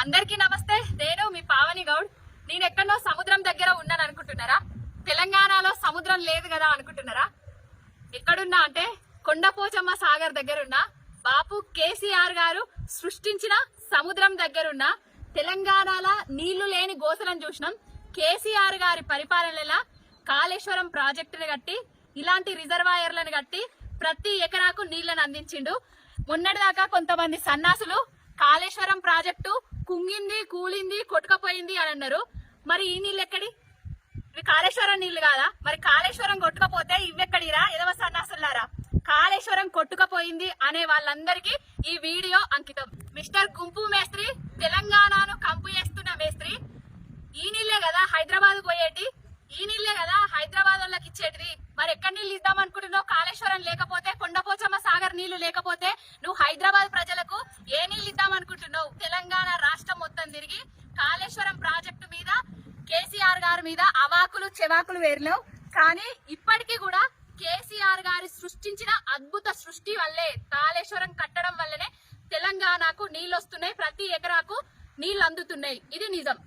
అందరికీ నమస్తే. నేను మీ పావని గౌడ్. నేను ఎక్కడో సముద్రం దగ్గర ఉన్నాను అనుకుంటున్నారా? తెలంగాణలో సముద్రం లేదు కదా అనుకుంటున్నారా? ఎక్కడున్నా అంటే కొండపోచమ్మ సాగర్ దగ్గరున్న బాపు కేసీఆర్ గారు సృష్టించిన సముద్రం దగ్గరున్న తెలంగాణలో నీళ్లు లేని గోసలను చూసినాం. కేసీఆర్ గారి పరిపాలనలో కాళేశ్వరం ప్రాజెక్టును కట్టి ఇలాంటి రిజర్వాయర్లను కట్టి ప్రతి ఎకరాకు నీళ్లను అందించిండు. మొన్నటిదాకా కొంతమంది సన్నాసులు కాళేశ్వరం ప్రాజెక్టు కుంగింది, కూలింది, కొట్టుకపోయింది అని అన్నారు. మరి ఈ నీళ్ళు ఎక్కడి? ఇవి కాళేశ్వరం నీళ్లు కాదా? మరి కాళేశ్వరం కొట్టుకపోతే ఇవెక్కడిరా ఎదవ సన్నాసులారా? కాళేశ్వరం కొట్టుకపోయింది అనే వాళ్ళందరికీ ఈ వీడియో అంకితం. మిస్టర్ గుంపు మేస్త్రి, తెలంగాణను కంపు చేస్తున్న మేస్త్రి, ఈ నీళ్లే కదా హైదరాబాద్ పోయేటి, ఈ నీళ్లే కదా హైదరాబాద్ వాళ్ళకి ఇచ్చేటిది. మరి ఎక్కడ నీళ్ళు ఇద్దాం అనుకుంటున్నావు? కాళేశ్వరం లేకపోతే, కొండపోచమ్మ సాగర్ నీళ్లు లేకపోతే నువ్వు హైదరాబాద్ ప్రజలకు ఏ నీళ్ళు ఇద్దాం అనుకుంటున్నావు? తెలంగాణ రాష్ట్రం మొత్తం తిరిగి కాళేశ్వరం ప్రాజెక్టు మీద కేసీఆర్ గారి మీద అవాకులు చెవాకులు వేరినావు. కానీ ఇప్పటికీ కూడా కేసీఆర్ గారి సృష్టించిన అద్భుత సృష్టి వల్లే, కాళేశ్వరం కట్టడం వల్లనే తెలంగాణకు నీళ్ళు వస్తున్నాయి, ప్రతి ఎకరాకు నీళ్లు అందుతున్నాయి. ఇది నిజం.